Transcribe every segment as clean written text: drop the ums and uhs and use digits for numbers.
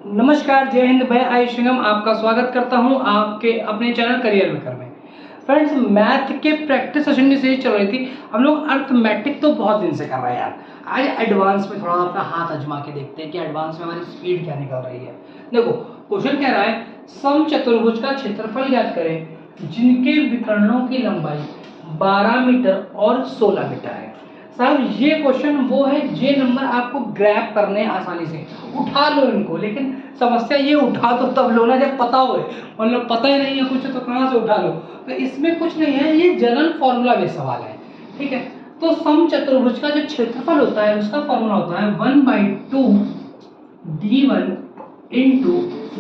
नमस्कार, जय हिंद। मैं आयुष सिंघम आपका स्वागत करता हूं आपके अपने चैनल करियर मेकर में। फ्रेंड्स, मैथ के प्रैक्टिस सेशन की सीरीज चल रही थी। हम लोग अर्थमेटिक तो बहुत दिन से कर रहे हैं यार। आज एडवांस में थोड़ा अपना हाथ आजमा के देखते हैं कि एडवांस में हमारी स्पीड क्या निकल रही है। देखो, क्वेश्चन कह रहा है समचतुर्भुज का क्षेत्रफल ज्ञात करें जिनके विकर्णों की लंबाई 12 मीटर और 16 मीटर है। साहब, ये क्वेश्चन वो है जे नंबर आपको ग्रैब करने आसानी से, उठा लो इनको। लेकिन समस्या ये, उठा तो तब लो ना जब पता हो, मतलब पता ही नहीं है कुछ तो कहाँ से उठा लो। तो इसमें कुछ नहीं है, ये जनरल फॉर्मूला बेस्ड सवाल है। ठीक है, तो समचतुर्भुज का जो क्षेत्रफल होता है उसका फॉर्मूला होता है 1/2 d1 इंटू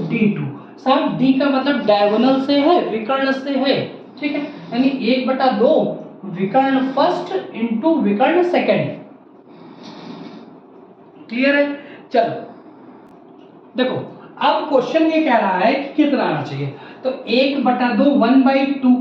d2। साहब, d का मतलब डायगोनल से है, विकर्ण से है। ठीक है, यानी 1/2 विकर्ण फर्स्ट इंटू विकर्ण सेकंड। क्लियर है? चलो देखो, अब क्वेश्चन ये कह रहा है कि कितना आना चाहिए। तो 1/2 1/2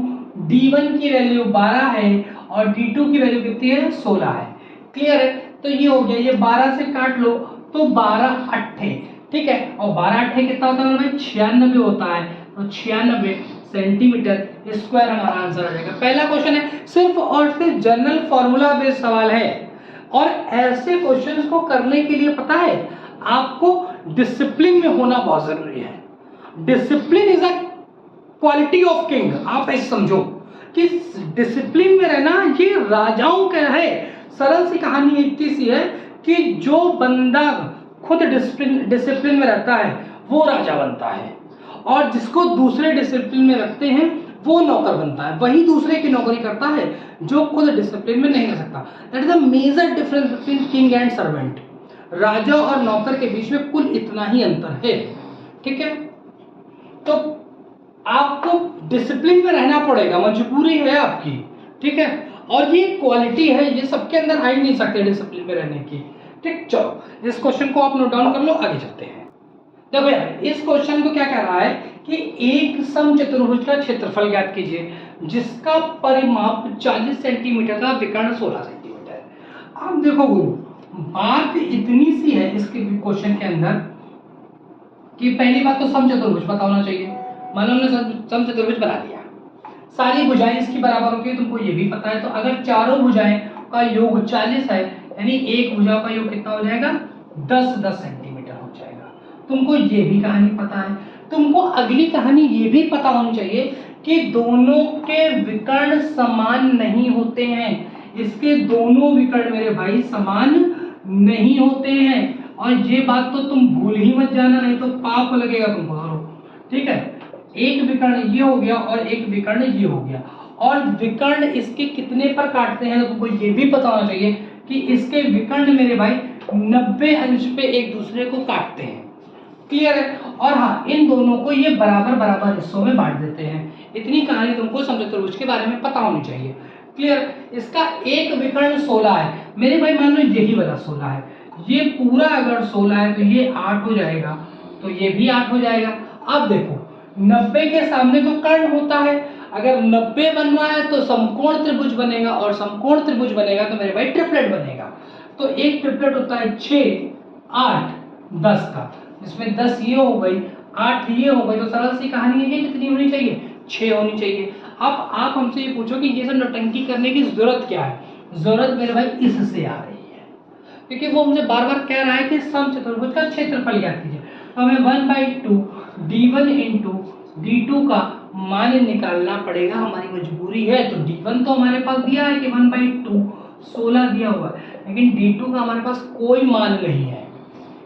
d1 की वैल्यू 12 है और d2 की वैल्यू कितनी है? 16 है। क्लियर है? तो ये हो गया, ये 12 से काट लो तो 12 अट्ठे। ठीक है, और 12 अट्ठे कितना होता है भाई? 96 होता है। तो 96 सेंटीमीटर स्क्वायर हमारा आंसर आ जाएगा। पहला क्वेश्चन है, सिर्फ और सिर्फ जनरल फॉर्मूला बेस्ड सवाल है। और ऐसे क्वेश्चंस को करने के लिए पता है आपको डिसिप्लिन में होना बहुत जरूरी है। Discipline is a quality of king. आप ऐसे समझो कि डिसिप्लिन में रहना ये राजाओं का है। सरल सी कहानी इतनी सी है कि जो बंदा खुद डिसिप्लिन में रहता है वो राजा बनता है, और जिसको दूसरे डिसिप्लिन में रखते हैं वो नौकर बनता है। वही दूसरे की नौकरी करता है जो खुद डिसिप्लिन में नहीं रह सकता। That is the major difference between king and servant. राजा और नौकर के बीच में कुल इतना ही अंतर है। ठीक है, तो आपको डिसिप्लिन में रहना पड़ेगा, मजबूरी है आपकी। ठीक है, और ये क्वालिटी है, ये सबके अंदर आ ही नहीं सकते डिसिप्लिन में रहने की। ठीक, चलो इस क्वेश्चन को आप नोट डाउन कर लो, आगे चलते हैं। देखो यार, इस क्वेश्चन को क्या कह रहा है कि एक समचतुर्भुज का क्षेत्रफल ज्ञात कीजिए जिसका परिमाप 40 सेंटीमीटर था, विकर्ण 16 सेंटीमीटर। अब देखो गुरु, बात इतनी सी है इसके क्वेश्चन के अंदर कि पहली बात तो समचतुर्भुज पता होना चाहिए। मान लो हमने समचतुर्भुज बना दिया, सारी भुजाएं इसकी बराबर होती है, तुमको ये भी पता है। तो अगर चारों भुजाएं का योग 40 है, यानी एक भुजा का योग कितना हो जाएगा? 10-10 सेंटीमीटर हो जाएगा। तुमको ये भी कहानी पता है। तुमको अगली कहानी ये भी पता होनी चाहिए कि दोनों के विकर्ण समान नहीं होते हैं। इसके दोनों विकर्ण मेरे भाई समान नहीं होते हैं, और ये बात तो तुम भूल ही मत जाना, नहीं तो पाप लगेगा तुमको। ठीक है, एक विकर्ण ये हो गया और एक विकर्ण ये हो गया, और विकर्ण इसके कितने पर काटते हैं तो तुमको ये भी पता होना चाहिए कि इसके विकर्ण मेरे भाई 90 अंश पे एक दूसरे को काटते हैं। क्लियर है? और हाँ, इन दोनों को ये बराबर बराबर हिस्सों में बांट देते हैं। इतनी कहानी तुमको समचतुर्भुज के बारे में पता होनी चाहिए। क्लियर? इसका एक विकर्ण 16 है मेरे भाई, मान लो यही वाला 16 है, ये पूरा अगर 16 है तो ये 8 हो जाएगा, तो ये भी 8 हो जाएगा। अब देखो, 90 के सामने तो कर्ण होता है। अगर 90 बनना है तो समकोण त्रिभुज बनेगा, और समकोण त्रिभुज बनेगा तो मेरे भाई ट्रिपलेट बनेगा। तो एक ट्रिपलेट होता है 6, 8, 10 का, इसमें 10 ये हो गई, 8 ये हो गई। तो सरल सी कहानी है, ये कितनी होनी चाहिए? 6 होनी चाहिए। अब आप हमसे ये पूछो कि ये सब नौटंकी करने की जरूरत क्या है? जरूरत मेरे भाई इससे आ रही है, क्योंकि वो हमसे बार बार कह रहा है कि समचतुर्भुज का क्षेत्रफल ज्ञात कीजिए। तो हमें 1/2 d1 इंटू d2 का मान निकालना पड़ेगा, हमारी मजबूरी है। तो d1 तो हमारे पास दिया है कि 1/2 16 दिया हुआ है, लेकिन d2 का हमारे पास कोई मान नहीं है,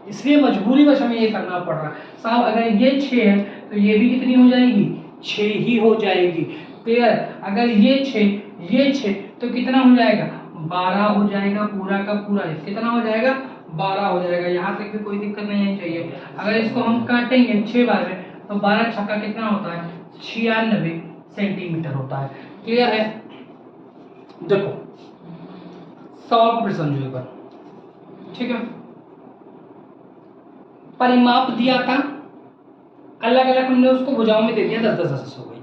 इसलिए मजबूरीवश हमें ये करना पड़ रहा है। साहब, अगर ये 6 है तो ये भी कितनी हो जाएगी? 6 ही हो जाएगी। क्लियर? अगर ये 6 तो कितना हो जाएगा? 12 हो जाएगा। पूरा का पूरा कितना हो जाएगा? 12 हो जाएगा। यहाँ तक भी कोई दिक्कत नहीं चाहिए। अगर इसको हम काटेंगे 6 बार में तो 12 छक्का कितना होता है? 96 सेंटीमीटर होता है। क्लियर है? देखो, सवाल को फिर समझो एक बार। ठीक है, परिमाप दिया था, अलग अलग हमने उसको भुजाओं में दे दिया, 10-10 हो गई,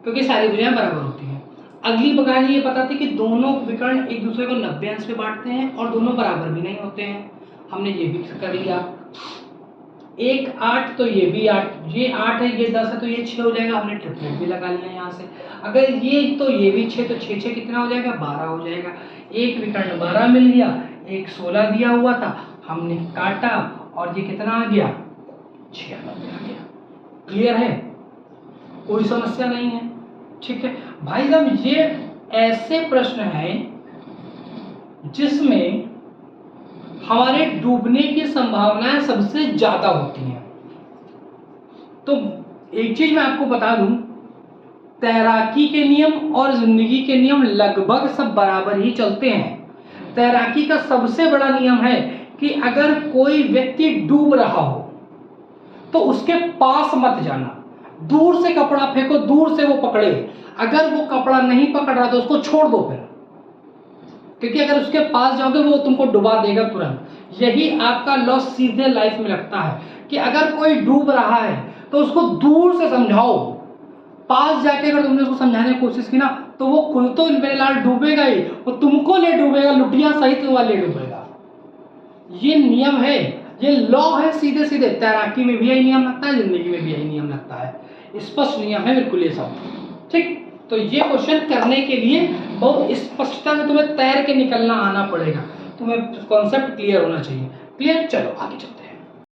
क्योंकि सारी भुजाएं बराबर होती हैं। अगली कहानी ये पता थी कि दोनों विकर्ण एक दूसरे को 90 अंश पे बांटते हैं और दोनों बराबर भी नहीं होते हैं, हमने ये भी कर लिया। एक 8 तो ये भी 8, ये 8 है, ये 10 है तो ये 6 हो जाएगा, हमने ट्रिपलेट भी लगा लिया यहाँ से। अगर ये तो ये भी 6 तो 6 6 कितना हो जाएगा, 12 हो जाएगा। एक विकर्ण 12 मिल गया, एक 16 दिया हुआ था, हमने काटा और ये कितना आ गया, 96 आ गया। क्लियर है, कोई समस्या नहीं है। ठीक है भाई साहब, ये ऐसे प्रश्न हैं जिसमें हमारे डूबने की संभावनाएं सबसे ज्यादा होती हैं। तो एक चीज मैं आपको बता दूं, तैराकी के नियम और जिंदगी के नियम लगभग सब बराबर ही चलते हैं। तैराकी का सबसे बड़ा नियम है कि अगर कोई व्यक्ति डूब रहा हो तो उसके पास मत जाना, दूर से कपड़ा फेंको, दूर से वो पकड़े। अगर वो कपड़ा नहीं पकड़ रहा तो उसको छोड़ दो फिर, क्योंकि अगर उसके पास जाओगे वो तुमको डुबा देगा तुरंत। यही आपका लॉस सीधे लाइफ में लगता है कि अगर कोई डूब रहा है तो उसको दूर से समझाओ, पास जाके अगर तुमने उसको समझाने की कोशिश की ना तो वो खुद तो मेरे लाल डूबेगा ही, वो तुमको ले डूबेगा, लुटिया सहित वो ले डूबेगा। ये नियम है, ये लॉ है सीधे सीधे। तैराकी में भी यही नियम लगता है, जिंदगी में भी यही नियम लगता है, स्पष्ट नियम है बिल्कुल ये सब। ठीक, तो ये क्वेश्चन करने के लिए बहुत स्पष्टता से तुम्हें तैर के निकलना आना पड़ेगा, तुम्हें कॉन्सेप्ट क्लियर होना चाहिए। क्लियर, चलो आगे चलते हैं।